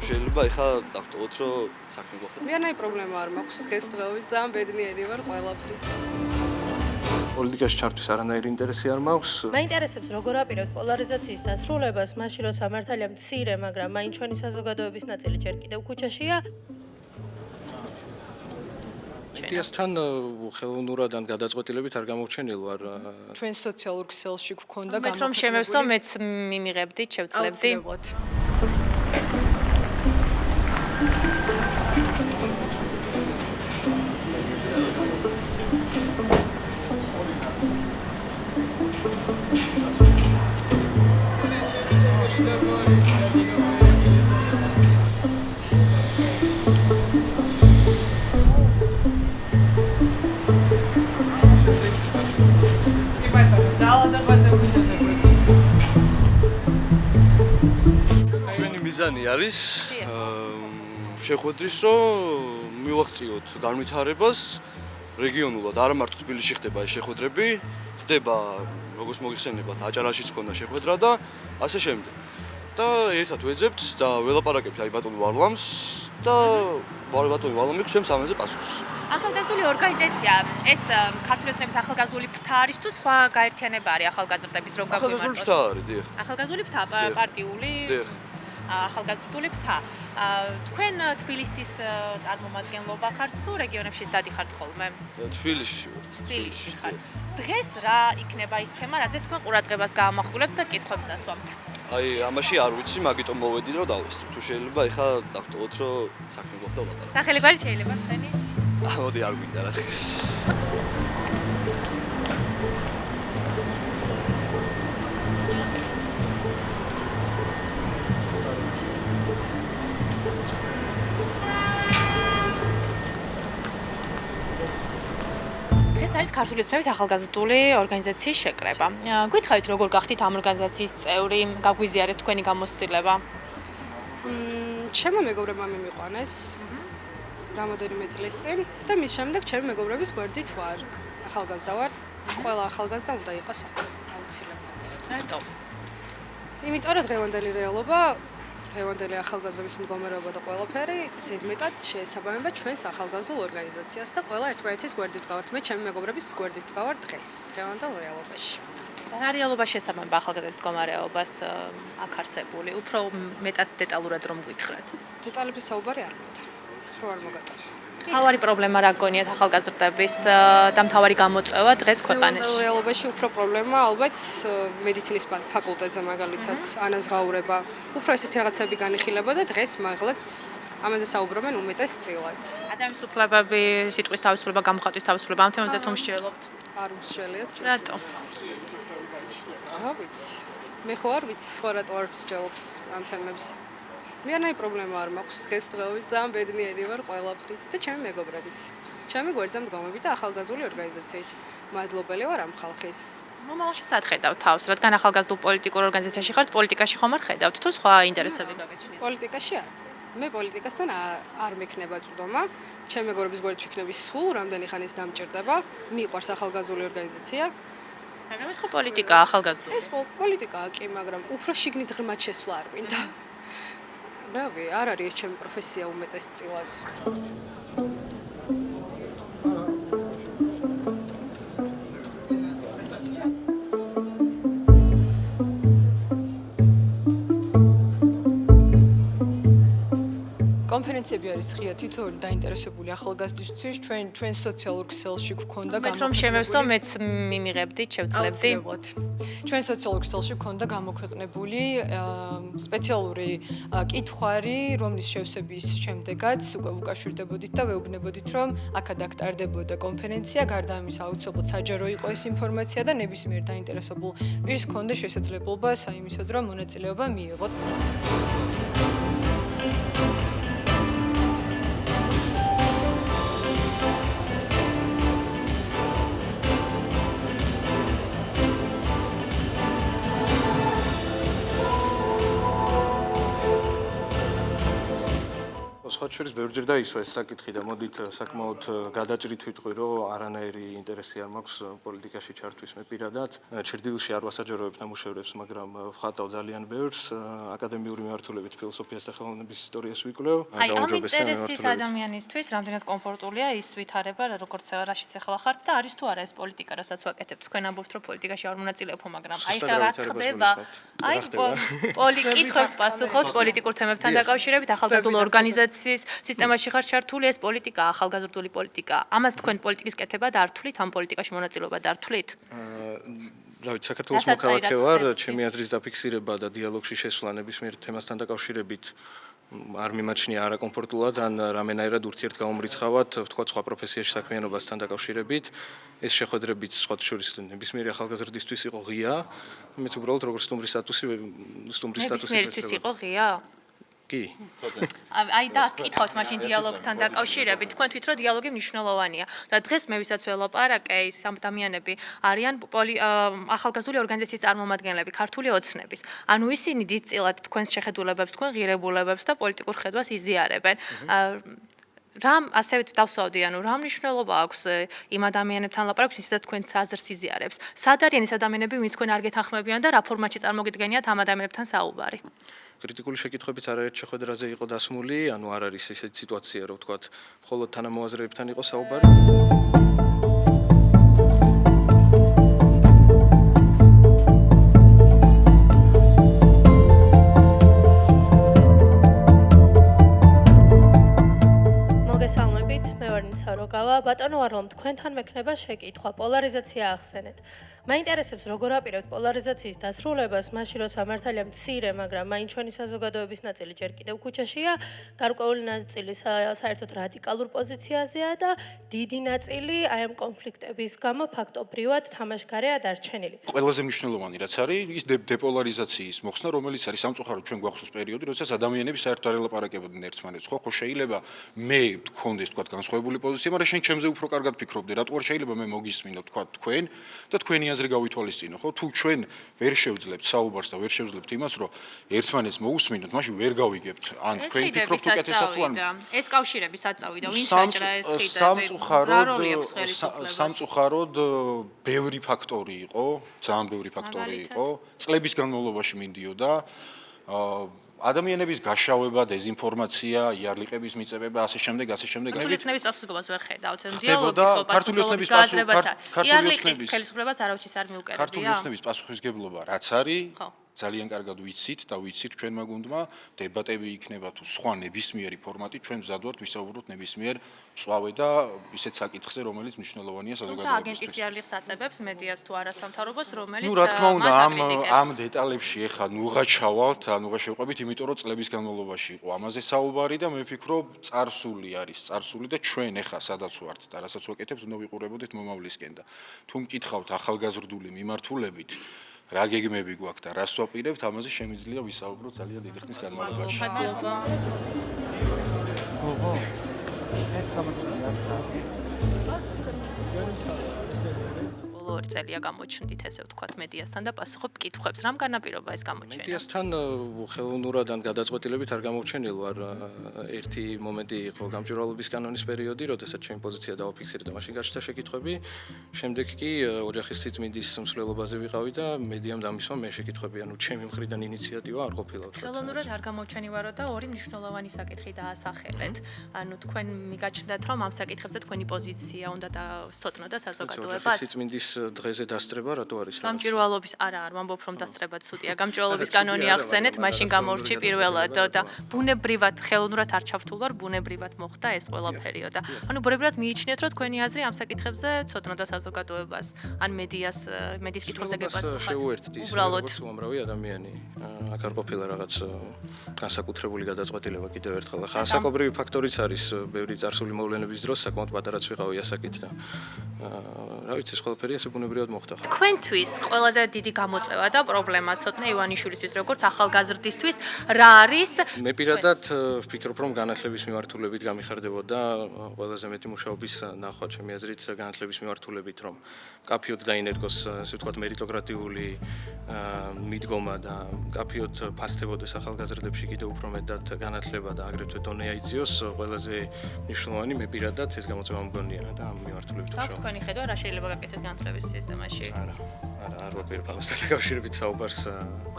შეიძლება ეხლა დავტოვოთ, რომ საქმე გვახდა. მიანაი პრობლემა არ მაქვს დღესდღეობით, ძალიან ბედნიერი ვარ ყველაფრით. პოლიტიკაში ჩართვის არანაირი ინტერესი არ მაქვს. მაინტერესებს როგორ აპირებთ პოლარიზაციის დასრულებას, მაშინ როცა მართალია მცირე, მაგრამ მაინც ჩვენი საზოგადოების ნაწილი ჯერ კიდევ ქუჩაშია. იდეასთან ხელოვნურად ან გადაწყვეტილებით არ გამოვჩენილ ვარ. ჩვენ სოციალურ ქსელში გვქონდა მეც რომ შემევსო, მეც მიმიღებდით, შევძლებდი. ჩვენი მიზანი არის შეხვედრის, რომ მივაღწიოთ განვითარებას რეგიონულად, არა მარტო თბილისში ხდება ეს შეხვედრები, ხდება როგორც მოგიხსენებათ, აჭარაშიც ქონდა შეხვედრა და ასე შემდეგ. და ერთად ვეძებთ და ველაპარაკებთ აი ბატონ ვარლამს და ბატონ ვარლამი გვცემს ამაზე პასუხს. ახალგაზრდული ორგანიზაცია ეს ქართული ოცნების ახალგაზრდული ფრთა არის თუ სხვა გაერთიანება არის ახალგაზრდების რომ ახალგაზრდული ფრთა არის, დიახ. ახალგაზრდული ფრთა პარტიული დიახ. ახალგაზრდული ფრთა. თქვენ თბილისის წარმომადგენლობა ხართ თუ რეგიონებში დადიხართ ხოლმე? თბილისში. თბილისში ხართ. დღეს რა იქნება ის თემა, რაზეც თქვენ ყურადღებას გაამახვილებთ და კითხვებს დასვამთ? აი, ამაში არ ვიცი, მაგიტომ მოვედი რომ დავესწრო. თუ შეიძლება ეხლა დავტოვოთ, რომ საქმე გვახდა ლაპარაკი. სახელი გვარი შეიძლება ხდენი? მოდი არ გვინდა რა დღეს. ეს არის ქართული ოცნების ახალგაზრდული ორგანიზაციის შეკრება. გითხარით როგორ გახდით ამ ორგანიზაციის წევრი, გაგვიზიარეთ თქვენი გამოცდილება? ჩემო მეგობრებმა მიმიყვანეს რამოდენიმე წლის წინ და მის შემდეგ ჩემი მეგობრების გვერდით ვარ. ახალგაზრდა ვარ. ყველა ახალგაზრდა უნდა იყოს აქ, აუცილებლად. რატომ? იმიტომ რომ დღევანდელი რეალობა, დღევანდელი ახალგაზრდობის მდგომარეობა და ყველაფერი ზედმეტად შეესაბამება ჩვენს ახალგაზრდულ ორგანიზაციას და ყველა ერთმანეთის გვერდით გავართ. მე ჩემი მეგობრების გვერდით გავარ დღეს, დღევანდელ რეალობაში. რა რეალობა შეესაბამება ახალგაზრდების მდგომარეობას აქ არსებული? უფრო მეტად დეტალურად რომ გითხრათ. დეტალების საუბარი არ მინდა. რო არ მოგატყვი. მთავარი პრობლემა რა გონიათ ახალგაზრდების და მთავარი გამოწვევა დღეს ქვეყანაში? რეალობაში უფრო პრობლემა ალბათ მედიცინის ფაკულტეტზე მაგალითად ანაზღაურება. უფრო ესეთი რაღაცები განიხილება და დღეს მაღლაც ამაზე საუბრობენ უმეტესწილად. ადამიანის უფლებები, სიტყვის თავისუფლება, გამოხატვის თავისუფლება ამ თემებზე თუ მსჯელობთ? არ მსჯელიათ. რატომ? რა ვიცი. მე ხო არ ვიცი სხვა რატო არ მსჯელობს ამ თემებზე. მიანაი პრობლემა არ მაქვს დღესდღეობით, ძალიან ბედნიერი ვარ ყველაფრით და ჩემი მეგობრებით. ჩემი გვერდზე მდგომები და ახალგაზრდული ორგანიზაციით. მადლობელი ვარ ამ ხალხის. მომავალში სად ხედავთ თავს? რადგან ახალგაზრდულ პოლიტიკურ ორგანიზაციაში ხართ, პოლიტიკაში ხომ არ ხედავთ თუ სხვა ინტერესები გაგაჩნიათ? პოლიტიკაში არა. მე პოლიტიკასთან არ მექნება წვდომა. ჩემი მეგობრების გვერდით ვიქნები სულ რამდენი ხანი ის დამჭირდება. მიყვარს ახალგაზრდული ორგანიზაცია. მაგრამ ეს ხო პოლიტიკაა ახალგაზრდული. ეს პოლიტიკაა კი, მაგრამ უფრო შიგნით ღრმად შესვლა არ მინდა. რავი, არ არის ეს ჩემი პროფესია უმეტესწილად. კონფერენციები არის ღია თითოეული დაინტერესებული ახალგაზრდისთვის ჩვენ სოციალურ ქსელში გვქონდა მეც რომ შემევსო, მეც მიმიღებდით, შევძლებდი. ჩვენ სოციალურ ქსელში გვქონდა გამოქვეყნებული სპეციალური კითხვარი, რომლის შევსების შემდეგაც უკვე უკავშირდებოდით და ვეუბნებოდით, რომ აქად აქტარდებოდა კონფერენცია, გარდა ამისა აუცილებლად საჯარო იყო ეს ინფორმაცია და ნებისმიერ დაინტერესებულ პირს ჰქონდა შესაძლებლობა საიმისოდ, რომ მონაწილეობა მიიღოთ. სხვა შორის ბევრჯერ დაისვა ეს საკითხი და მოდით საკმაოდ გადაჭრით ვიტყვი, რომ არანაირი ინტერესი არ მაქვს პოლიტიკაში ჩართვის მე პირადად. ჩრდილში არ ვასაჯაროებ ნამუშევრებს, მაგრამ ვხატავ ძალიან ბევრს, აკადემიური მიმართულებით ფილოსოფიას და ხელოვნების ისტორიას ვიკვლევ. აი, ამ ინტერესის ადამიანისთვის რამდენად კომფორტულია ის ვითარება, როგორც რაშიც ახლა ხართ და არის თუ არა ეს პოლიტიკა, რასაც ვაკეთებთ. თქვენ ამბობთ, რომ პოლიტიკაში არ მონაწილეობ, მაგრამ აი ხა რაც ხდება, აი პოლიტიკას პასუხობთ პოლიტიკურ თემებთან დაკავშირებით, ახალგაზრდულ ორგანიზაციის სისტემაში ხარ ჩართული, ეს პოლიტიკა, ახალგაზრდული პოლიტიკა. ამას თქვენ პოლიტიკის კეთება დართვლით, ამ პოლიტიკაში მონაწილეობა დართვლით? რა ვიცი, საქართველოს მოქალაქე ვარ, ჩემი აზრის დაფიქსირება და დიალოგში შესვლა ნებისმიერ თემასთან დაკავშირებით არ მიმაჩნია არაკომფორტულად ან რამენაირად ურთიერთგამომრიცხავად, ვთქვათ, სხვა პროფესიაში საქმიანობასთან დაკავშირებით. ეს შეხვედრებიც სხვა შორის ნებისმიერი ახალგაზრდისთვის იყო ღია. მეც უბრალოდ როგორც სტუმრის სტატუსი ნებისმიერისთვის იყო ღია? კი. აი და კითხავთ მაშინ დიალოგთან დაკავშირებით, თქვენ თვით რომ დიალოგი მნიშვნელოვანია და დღეს მე ვისაც ველაპარაკე, ის ადამიანები არიან ახალგაზრდული ორგანიზაციის წარმომადგენლები, ქართული ოცნების. ანუ ისინი დიდწილად თქვენს შეხედულებებს, თქვენ ღირებულებებს და პოლიტიკურ ხედვას იზიარებენ. რამ ასევე დავსვავდი, ანუ რა მნიშვნელობა აქვს იმ ადამიანებთან ლაპარაკს, ვისაც თქვენ აზრს იზიარებს. სად არიან ეს ადამიანები, ვინც თქვენ არ გეთანხმებიან და რა ფორმატში წარმოგიდგენიათ ამ ადამიანებთან საუბარი? კრიტიკული შეკითხვებით არაერთ შეხვედრაზე იყო დასმული, ანუ არ არის ესეთი სიტუაცია, რომ ვთქვათ, მხოლოდ თანამოაზრეებთან იყო საუბარი. მოგესალმებით, მე ვარ ნიცა როგავა. ბატონო ვარლამ, თქვენთან მექნება შეკითხვა, პოლარიზაცია ახსენეთ. მაინტერესებს როგორ აპირებთ პოლარიზაციის დასრულებას, მაშინ როცა მართალია მცირე, მაგრამ მაინც ჩვენი საზოგადოების ნაწილი ჯერ კიდევ ქუჩაშია, გარკვეული ნაწილი საერთოდ რადიკალურ პოზიციაზეა და დიდი ნაწილი აი ამ კონფლიქტების გამო ფაქტობრივად თამაშგარეა დარჩენილი. ყველაზე მნიშვნელოვანი რაც არის, ის დეპოლარიზაციის მოხსნა, რომელიც არის სამწუხაროდ ჩვენ გვახსოვს პერიოდი, როდესაც ადამიანები საერთოდ არ ელაპარაკებოდნენ ერთმანეთს. ხო, შეიძლება მე გქონდეს თქვა განსხვავებული პოზიცია, მაგრამ შენ ჩემზე უფრო კარგად ფიქრობდი, რატო არ შეიძლება მე მოგისმინო თქვა თქვენ და თქვენი აზრი გავითვალისწინო, ხო? თუ ჩვენ ვერ შევძლებთ საუბარს და ვერ შევძლებთ იმას, რომ ერთმანეთს მოусმინოთ, მაშინ ვერ გავიგებთ. ან თქვენ ფიქრობთ უკეთესად თუ ან ეს კავშირები სად წავიდა, ვინ საჭრა ეს ხიდები? სამწუხაროდ ბევრი ფაქტორი იყო, ძალიან ბევრი ფაქტორი იყო. წლების განმავლობაში მინდიოდა ადამიანების გაშავება, დეზინფორმაცია, იარლიყების მიწებება, ასე შემდეგ. ქართული ოცნების პასუხისგებას ვერ ხედავთ. ხდებოდა ქართული ოცნების ხელისუფლებას არავის არ მიუკერებია. ქართული ოცნების პასუხისგებლობა რაც არის, ძალიან კარგად ვიცით და ვიცით ჩვენმა გუნდმა, დებატები იქნება თუ სხვა ნებისმიერი ფორმატი, ჩვენ მზად ვართ ვისაუბროთ ნებისმიერ მწვავე და ისეთ საკითხზე, რომელიც მნიშვნელოვანია საზოგადოებისთვის. აგენტის იარლიხს აწებებს მედიას თუ არასამთავრობოს, რომელიც რა თქმა უნდა, ამ დეტალებში ეხლა ნუღა ჩავალთ, ნუღა შევყვებით, იმიტომ რომ წლების განმავლობაში იყო ამაზე საუბარი და მე ვფიქრობ, წარსული არის, წარსული და ჩვენ ეხლა სადაც ვართ და რასაც ვაკეთებთ, უნდა ვიყურებოდეთ მომავლისკენ და თუ მკითხავთ ახალგაზრდული მიმართულებით რა გეგმები გვაქვს და რას ვაპირებთ, ამაზე შემიძლია ვისაუბრო ძალიან დიდი ხნის განმავლობაში. ორი წელია გამოჩნდით, ესე ვთქვათ, მედიასთან და პასუხობთ კითხვებს. რამ განაპირობა ეს გამოჩენა? მედიასთან ხელოვნურად ან გადაწყვეტილებით არ გამოჩენილ ვარ. ერთი მომენტი იყო გამჭვირვალობის კანონის პერიოდი, როდესაც ჩემი პოზიცია დავაფიქსირე და მაშინ გაჩნდა შეკითხვები. შემდეგ კი ოჯახის სიწმინდის მსვლელობაზე ვიყავი და მედიამ დამისვა მე შეკითხვები, ანუ ჩემი მხრიდან ინიციატივა არ ყოფილა. ხელოვნურად არ გამოჩენივარო და ორი მნიშვნელოვანი საკითხი დაასახელეთ. ანუ თქვენ მიგაჩნდათ, რომ ამ საკითხებზე თქვენი პოზიცია უნდა დასწროთ და საზოგადოებას. სიწმინდის დღეზე დასწრება რატო არის? გამჭვირვალობის არა, არ ვამბობ, რომ დასწრება ცუდია. გამჭვირვალობის კანონი ახსენეთ, მაშინ გამორჩი პირველად და ბუნებრივად ხელოვნურად არ ჩავთვლარ, ბუნებრივად მოხდა ეს ყველაფერიო და ანუ ბუნებრივად მიიჩნიეთ, რომ თქვენი აზრი ამ საკითხებზე ცოდნოდა საზოგადოებას, ან მედიის კითხვებზე გეპასუხათ. შეუერთდი ის როგორც უამრავი ადამიანი. აქ არ ყოფილა რაღაც განსაკუთრებული გადაწყვეტილება კიდევ ერთხელ. ხა ასაკობრივი ფაქტორიც არის ბევრი წარსული მოვლენების დროს საკმაოდ პატარაც ვიყავი ასაკით და რა ვიცი, ეს ყველაფერია ასე ბუნებრივად მოხდა. თქვენთვის ყველაზე დიდი გამოწვევა და პრობლემა ცოტნე ივანიშვილისთვის როგორც ახალგაზრდისთვის რა არის? მე პირადად ვფიქრობ, რომ განათლების მიმართულებით გამიხარდებოდა ყველაზე მეტი მუშაობის ნახვა ჩემი აზრით განათლების მიმართულებით, რომ კაფეოდ დაინერგოს, ასე ვთქვათ, мерიტოკრატიული მიდგომა და კაფეოდ ფასდებოდეს ახალგაზრდებში კიდევ უფრო მეტად განათლება და აგრეთვე დონე აიძიოს, ყველაზე მნიშვნელოვანი მე პირადად ეს გამოწვევა მგონია და ამ მიმართულებით აქვს ვშავ. თქვენი ხედვა რა შეიძლება გაკეთდეს განათლების სისტემაში? არ ვაპირებ ამასთან დაკავშირებით საუბარს.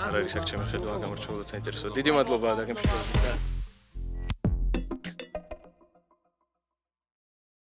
არ არის აქ ჩემი ხედვა, გამორჩეულად საინტერესო. დიდი მადლობა და გემშვიდობებით.